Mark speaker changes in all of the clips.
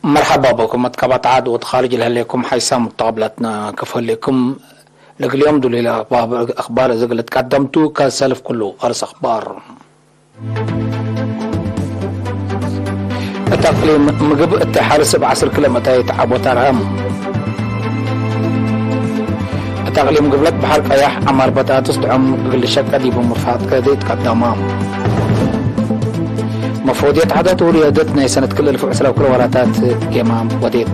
Speaker 1: مرحبا بكم متكبت عاد وتخارج لكم حيسام مقابلتنا كفل لكم اليوم دول الى اخبار زي اللي تقدمتوا كسلف كله ارس اخبار التقليم مجب التحارس ب10 كيلومتر يتعبوا ترهم التقليم قبلت بحر قياح عمار بطاطس دعم قل الشكا دي بمرفعات كده يتقدمام مفروض يتعدد وليادتنا سنة كل الفعسلة وكل وراتات يمام وديت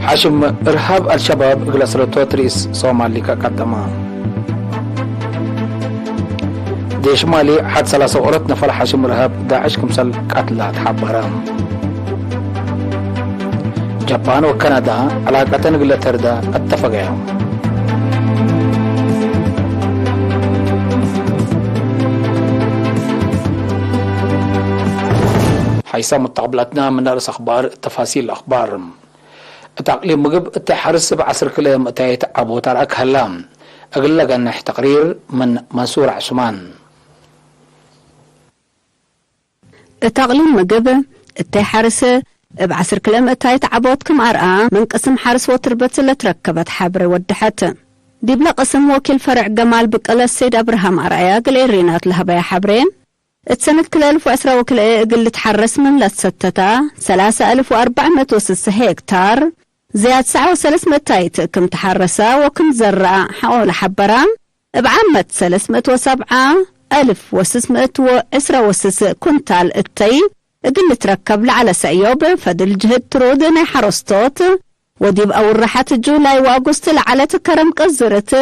Speaker 1: حاشم إرهاب الشباب قل أسرطو تريس صومالي كقدمان دي شمالي حد 3 أورت نفر حاشم إرهاب داعش كمسل قتلات حبرام جابان وكندا علاقة قل تردا اتفقوا حيسام متقبلتنا من درس اخبار تفاصيل الاخبار تقليم مجب التحرس ب10 كيلومتر يتعبو ترك هلام اقول لك ان تقرير من منصور عثمان.
Speaker 2: تقليم مجب التحرس ب10 كيلومتر يتعبوت كم ارقى من قسم حرس وتربت اللي تركبت حبر ودحت دي بلا قسم وكيل فرع جمال بقلا السيد ابراهام ارقيا قل رينات لها بيا حبرين السنة كل 1010 وكل قلت حرس من لستتا 3406 هكتار زياد 9300 كم تحرسا وكم زرع حول حبرا بعمة 307626 كنتال التي قلت ركب لعلى سعيوب فدل جهد ترودن حرستوت وديب أول رحات جولاي وأغسطس لعلى تكرم قزرت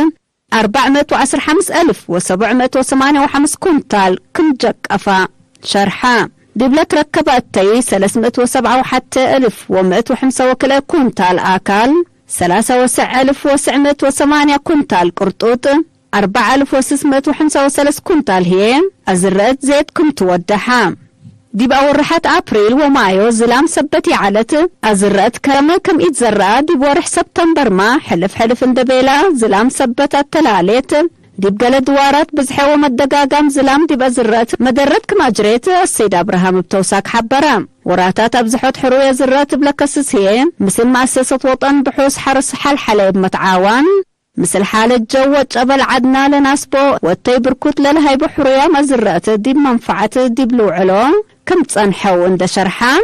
Speaker 2: 415758 كنتال كنجك أفا شرحا دبلت ركب التي 307105 كنتال آكال 39908 كنتال قرطوط 4635 كنتال هي أزرت زيت كنت ودحا دي بأول رحات أبريل ومايو زلام سبتي علت أزرقت كرمة كم يتزرع دي بورح سبتمبر ما حلف اندبيلا زلام سبت التلاليت دي بقال دوارات بزحي ومدقاقام زلام دي بأزرقت مدرت كما جريت السيد أبراهام بتوساك حبرام وراتات أبزحوت حروية زرات بلكسسيين مثل مؤسسة وطن بحوث حرس حال حليب متعاون مثل حالة جو جبل عدنا لناسبو والتي بركوت للهاي بحروية مزرات دي بمنفعة دي بلو علوم كم تصنحوا عند شرحان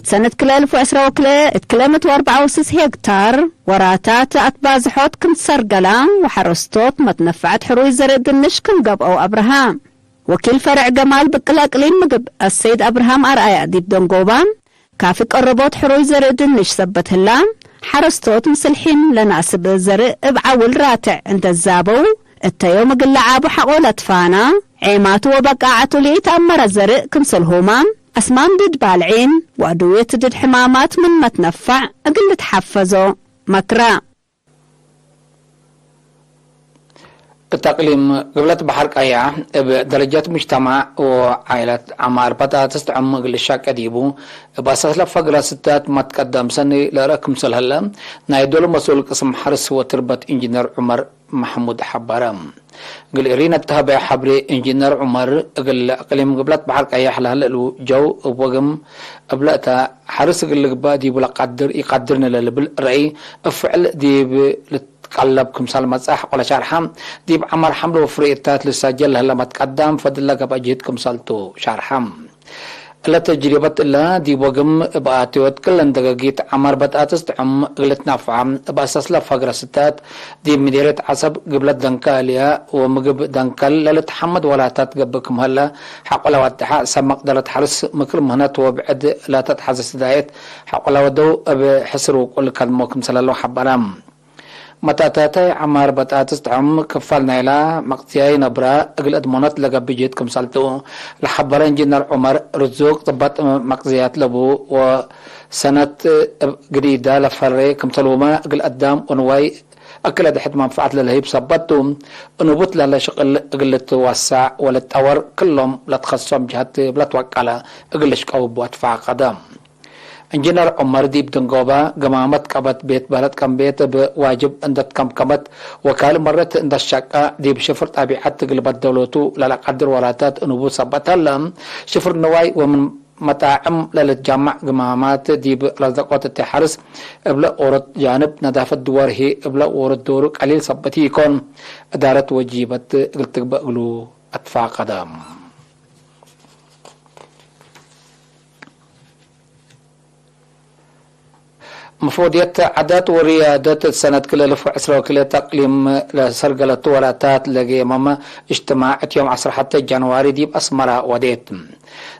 Speaker 2: سنة كل 1010 وكل اتكلمت 64 هكتار وراتات أتبازحوت كم سرقلام وحرستوت متنفعت حروي زرد النش كم قب أو أبراهام وكل فرع جمال بقلا قليل مقب السيد أبراهام أرأي ديب دونقوبان كافي قربوت حروي زرد النش سبت هلام حرستوت مسلحين لناسب الزرق بعول راتع عند الزابو التيوم قل عابو حقولة فانا عيماتو وبقاعتو لي تأمر الزرق كمسلهما أسمان دد بالعين وأدوية دد حمامات من متنفع أقل تحفزو مكرا
Speaker 1: التقليم قبلت بحر قيا بدرجات مجتمع وعائلة عمار بطاطس تعم قل الشاك أديبو بأساس لفقرة ستات ما تقدم سنة لرقم سلهلا نايدول مسؤول قسم حرس وتربة إنجنير عمر محمود حبارام قل إرينا التهبع حبري إنجنير عمر قل أقليم قبلت بحر قيا حلهلا جو وقم قبلتها حرس قل قبا ديبو لقدر يقدرنا للبل رأي افعل ديب قلبكم سلمة صح ولا شرحام ديب عمر حمل وفريقات للسجل هلا ما تقدم فضل لك بأجهدكم سلتو شرحام لا تجربة الله ديب وقم بأتيوت كلن دقاقيت عمر بطاطس تعم قلت نافعة بأساس لفقرة ستات ديب مديرة عصب قبلت دنكاليا ومقب دنكال للت حمد ولا تتقبكم هلا حق ولا واتحاء سمق دلت حرس مكرم هنات وبعد لا تتحسس دايت حق ولا ودو بحسر وكل كلموكم سلالو حبرام متاتاتي عمار بطاطس تعم كفالنا إلى مقتياي نبرا أقل أدمونات لقب بجيتكم سالتو لحبر إنجنير عمر رزوق طبط مقزيات لبو وسنة قريدة لفري كم تلوما أقل أدام ونواي أكل دحت منفعت للهيب صبتهم نبوت لها شغل أقل توسع ولا تور كلهم لا تخصصهم جهات بلا توكلا أقل شكاو بواتفع قدام انجنر عمر ديب دنقوبا قمامت قبت بيت بلد كم بيت بواجب اندت كم كمت وكال مرت اند الشقة ديب شفر طبيعت تقلبت دولتو لا قدر ولاتات انبو صبتها شفر نواي ومن مطاعم للتجمع قمامات ديب لزقوت التحرس ابلا اورد جانب نظافة دوار هي ابلا اورد دورو قليل صبتي يكون ادارت وجيبت قلت بقلو اتفاق قدام مفوضية عادات وريادات سنة كل 2020 تقليم لسرقلة ولاتات لقي ماما اجتماعات يوم 10 حتى جانواري ديب أسمرة وديت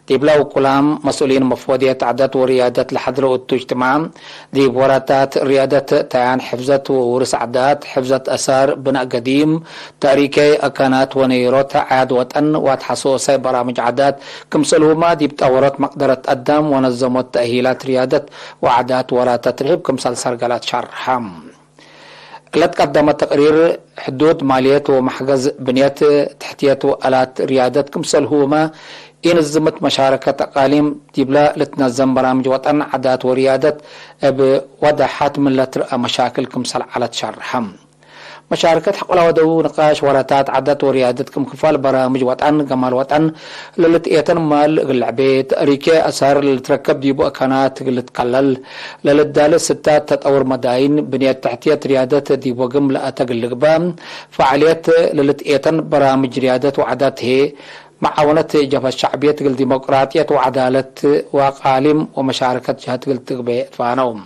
Speaker 1: ديب لو كلام مسؤولين مفوضية عادات وريادات لحضروا اجتماع ديب وراتات ريادات تيان حفظت وورس عادات حفظت أثار بناء قديم تاريخي أكانات ونيروت عاد وطن واتحسوسي برامج عادات كمسلهما ديب تورط مقدرة قدام ونظمت تأهيلات ريادات وعادات وراتات كمثال سرقلات شرحام قلت قدم تقرير حدود ماليات ومحجز بنيات تحتيات وآلات ريادات كمثال هما ينظمت مشاركة أقاليم تبلا لتنظم برامج وطن عادات وريادات بوضحات من لترأى مشاكل كمثال على شرحام مشاركة حق ودو نقاش وراتات عادات وريادات كم كفال برامج وطن جمال وطن للتقيتن مال العبيد ريكي أسار للتركب ديبو أكانات للتقلل للدالة ستات تطور مداين بنية تحتية ريادات ديبو جملة أتقلقبام فعاليات للتقيتن برامج ريادات وعادات هي معاونة جبهة الشعبية الديمقراطية وعدالة وقالم ومشاركة جهات التقبية فانوم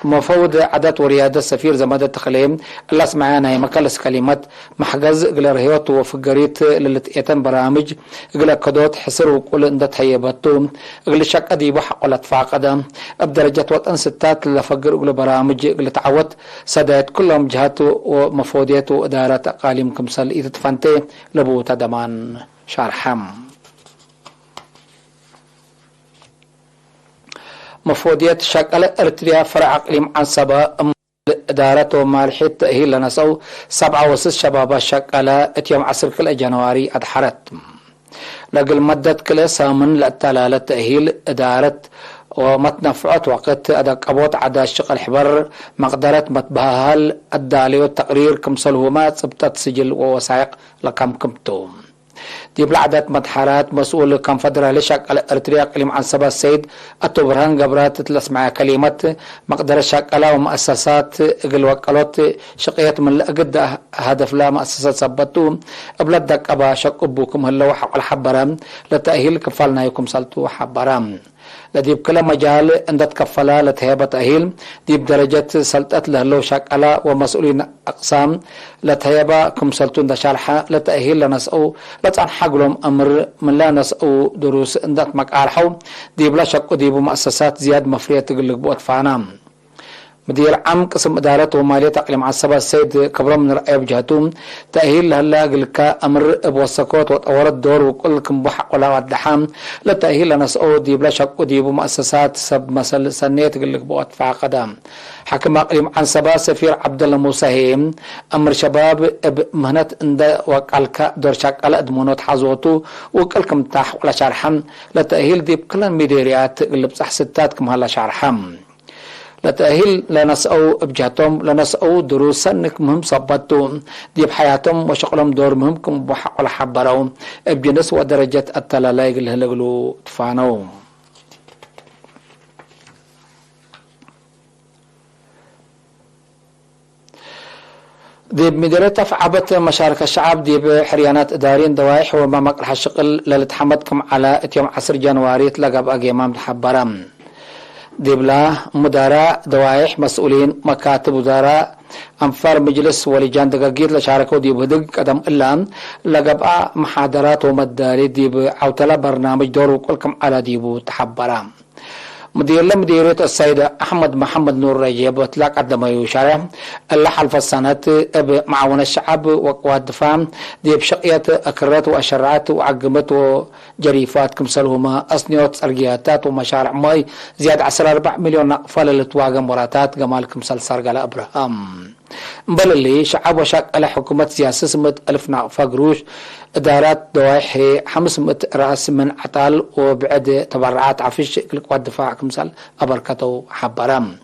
Speaker 1: مفوض عادات وريادة سفير زمادة تخليم الله اسمعانا هي مكالس كلمات محجز قل رهيوت وفقريت للتقيتن برامج قل كدوت حسر وقول اندت هيبتو قل شك اديبو حق ولا تفاقدا بدرجة وطن ستات لفقر قل برامج قل تعوت سدات كلهم جهات ومفوضيات وادارات اقاليم كمسال اذا تفنتي لبوتا دمان شارحام مفوضية شكل ارتريا فرع اقليم عنصبة إدارة ومالحية تأهيل لنسو 7 شباب شكلة اتيوم 10 كل جنواري أدحرت لقل مدة كل سامن لأتلالة تأهيل إدارة ومتنفعت وقت أدق أبوت عدا الشقل حبر مقدرة متبهال الدالي والتقرير كمسلهما سبتت سجل ووثائق لكم كمتو ديب العدد مدحرات مسؤول كونفدرالي شكل ارتريا اقليم عنصبة السيد التبرهان قبرات تلس مع كلمة مقدرة شكلة ومؤسسات اقل وقالات شقيات من لأقد هدف لا مؤسسات سبتو ابلدك ابا شك ابوكم هلو حق الحبرام لتأهيل كفالنا يكم سلطو حبرام لديب كل مجال عند تكفلا لتهيبة تأهيل ديب درجة سلطات لهلو شكلا ومسؤولين أقسام لتهيبة كم سلطون دشالحة لتأهيل لنسأو لتعن حقلهم أمر من لا نسأو دروس عند مقالحو ديب لا شك ديب مؤسسات زياد مفرية تقلق بوات فانام مدير عام قسم إدارة ومالية تقليم عصبة السيد كبرم من رأي بجهتهم تأهيل هلا قلك أمر بوسكوت وتطور الدور وكل كم بحق ولا ودحام لتأهيل لنسأو ديب لا شك ديب مؤسسات سب مسل سنية تقلق بوات فعقدام حكم أقليم عصبة سفير عبد الله موسى أمر شباب مهنة عند وقالك دور شك على أدمونات حزوتو وكل كم تاح ولا شرحم لتأهيل ديب كل الميديريات تقلب صح ستات كم هلا شرحم لتأهيل لنسأو بجهتهم لنسأو دروسا مهم صبتو دي بحياتهم وشغلهم دور مهم كم بحق ولا حبرهم بجنس ودرجة التلالاي اللي هلقلو تفانو دي بمديرية فعبت مشاركة الشعب دي بحريانات إدارين دوائح وما مقرح الشغل للتحمدكم على يوم 10 جنواري تلقى بأقي امام حبرام دبلا مدراء دوائح مسؤولين مكاتب وزراء أنفار مجلس ولجان دقاقير لشاركوا دي بهدق قدم إلان لقبع محاضرات ومداري دي بعوتلا برنامج دور وكلكم على ديبو تحبرام مديرية السيدة أحمد محمد نور رجيب وطلاق عندما يشارع اللي حلف السنة معاون الشعب وقوات دفاع دي بشقية أكرات وأشرعات وعقمت وجريفات كمسلهما أصنيوت أرجياتات ومشارع ماي زيادة 4 مليون فلل تواقع مراتات جمال كمسل سرقال أبراهام بل اللي شعب وشاك على حكومة سياسة 600,000 ناقفة قروش إدارات دوايحي 500 رأس من عطال وبعد تبرعات عفش قوات دفاع كمثال أبركتو حبرام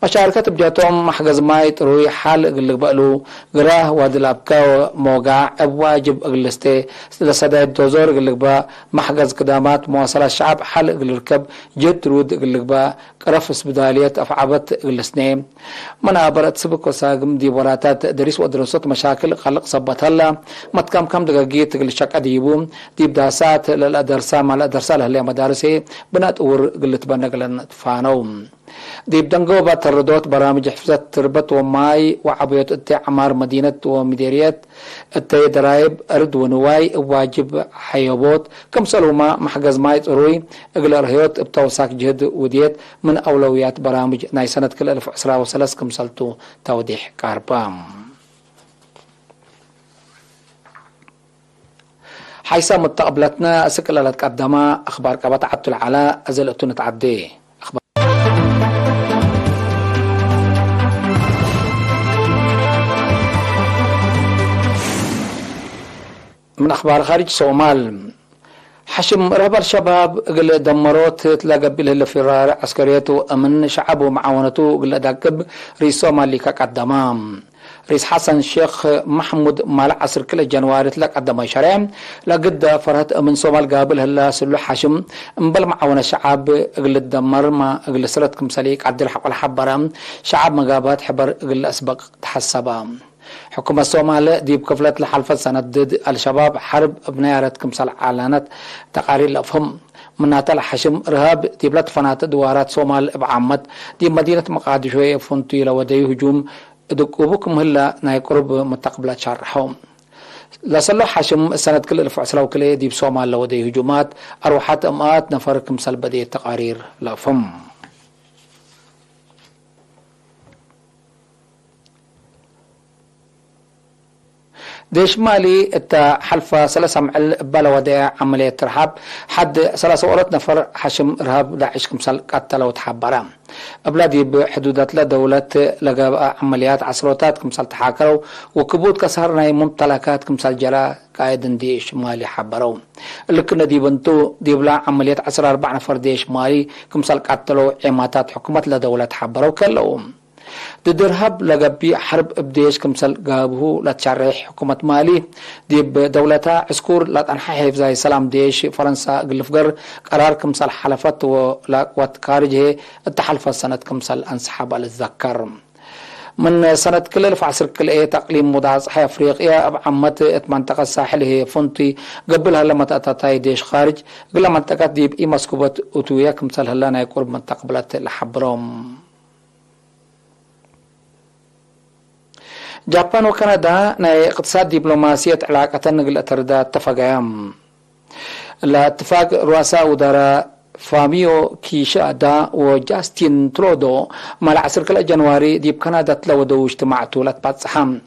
Speaker 1: مشاركة بجاتهم محجز ماي تروي حال اللي بقلو غراه وادلابكا موقع واجب اغلستي لسدايد دوزور اللي بقى محجز قدامات مواصلة الشعب حال اللي ركب جد رود اللي بقى قرف سبدالية افعبت اغلسني منابرة سبك وساقم ديبوراتات دريس ودراسات مشاكل خلق صبت هلا متكم كم دقاقيت اللي شك اديبو ديب داسات للادرسا مع الادرسا لهلي مدارسي بنات اور اللي تبنق لنا تفانو ديب دنقو باتردوت برامج حفظت تربط وماي وعبيت التعمار مدينة ومديريات التي درايب أرد ونواي واجب حيوبوت كم سلوما محجز ماي تروي اقل رهيوت بتوساك جهد وديت من أولويات برامج ناي سنة كل 2013 كم سلتو توضيح كاربام حيث متقبلتنا أسكال لتقدم أخبار كبات عبد العلاء أزلتو نتعدي من أخبار خارج صومال حشم رهب الشباب قل دمروت تلاقى بله الفرار عسكريته أمن شعبه معاونته قل داقب رئيس صومالي كقدمام رئيس حسن الشيخ محمود مالع عصر كل جنواري تلاقى قدم شرعي لقد فرهت أمن صومال قابل هلا سلو حشم مبل معاونة شعب قل الدمر ما قل سرتكم سليك عبد الحق الحبرام شعب مقابات حبر قل أسبق تحسبا حكومة الصومال ديب كفلت لحلفة سندد الشباب حرب بنيارات كمسال اعلانات تقارير الافهم مناطق حشم رهاب ديب لطفنات دوارات صومال بعمد ديب مدينة مقادشوية فنتي لودي هجوم دقوبكم هلا ناي قرب متقبلات شرحهم لصلو حشم سنة كل 2010 كله ديب صومال لودي هجومات اروحات امات نفر كمسال بدي تقارير الافهم ديش مالي التا حلفة 3 معل بلا وداع عملية ترحاب حد 3 ورات نفر حشم إرهاب داعش كمسال قتلوا وتحبرا أبلادي بحدودات لدولة لقى عمليات عصروتات كمسال تحاكروا وكبوت كسرنا ممتلكات كمسال جرا قايدن ديش مالي حبروا اللي كنا دي بنتو دي بلا عمليات عصر 4 نفر ديش مالي كمسال قتلوا عماتات حكومة لدولة حبروا كلهم درهب لقبي حرب ابديش كمسل قابه لا تشرح حكومة مالي ديب دولتها عسكور لا تنحي زي سلام ديش فرنسا قلفقر قرار كمسل حلفت ولا وتكارجه التحلف السنة كمسل انسحاب الذكر من سنة كل في عصر كل ايه تقليم مضاعف افريقيا عمت منطقة الساحل هي فنتي قبلها لما تأتي ديش خارج قبل منطقة ديب اي مسكوبة اوتويا كمسل هلانا يقرب منطقة بلات لحبرهم جابان وكندا ناي اقتصاد دبلوماسية علاقة نقل اترداد اتفاقيام الاتفاق رؤساء وزراء فاميو كيشادا وجاستين ترودو مع العصر كلا جنواري ديب كندا تلودو اجتماعتو لتباتسحام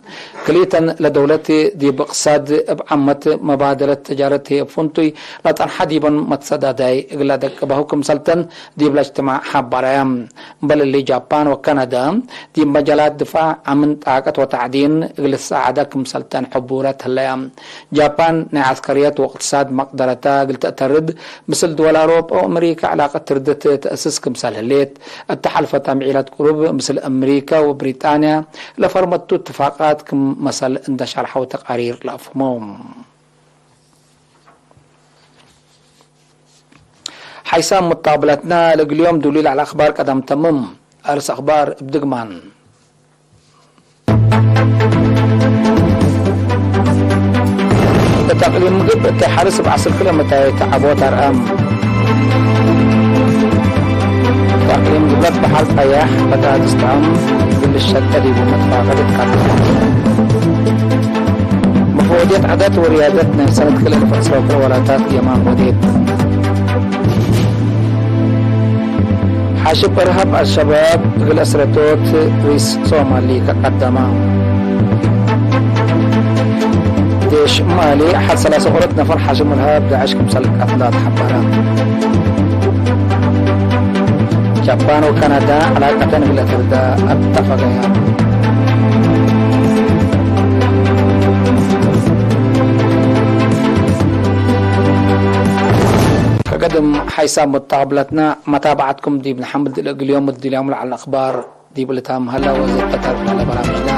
Speaker 1: كليتا لدولتي ديب اقتصاد بعمت مبادلة تجارتي فنتوي لطن حديبا متصداداي اقلادك بحكم سلطن ديب الاجتماع حباريام بل اللي جابان وكندا ديب مجالات دفاع امن طاقة وتعدين اقل الساعدة كم سلطن حبورات هلايام جابان نا عسكريات واقتصاد مقدرتا قلت اترد مثل دول اوروبا أمريكا علاقة تردت تأسس كمثال هليت التحالفة تمعيلات قرب مثل أمريكا وبريطانيا لفرمتو اتفاقات كمثل اندشار حو تقارير لأفهمهم حيثام متقابلتنا اليوم دليل على أخبار قدم تمم أرس أخبار بدقمان التقليم مقب تحرس بعصر كل متى تعبوت أرقام تقليم قبلت بحر طياح بدأت تستعم كل الشتى دي بمتفاقدة قتل مفوضية عادات وريادتنا سنة كل 2010 ولاتات يمان وديد حاشب إرهاب الشباب غل أسرتوت رئيس صومالي كقدما ديش مالي أحد 3 غرط نفر حاشب إرهاب داعش كمسلك أفضل حبارا جابان وكندا علاقة بالأترداء اتفقيا ديم حساب متقابلتنا متابعتكم دي بن حمد اليوم اليوم على الأخبار دي بلتام هلا وزي قطر على برامجنا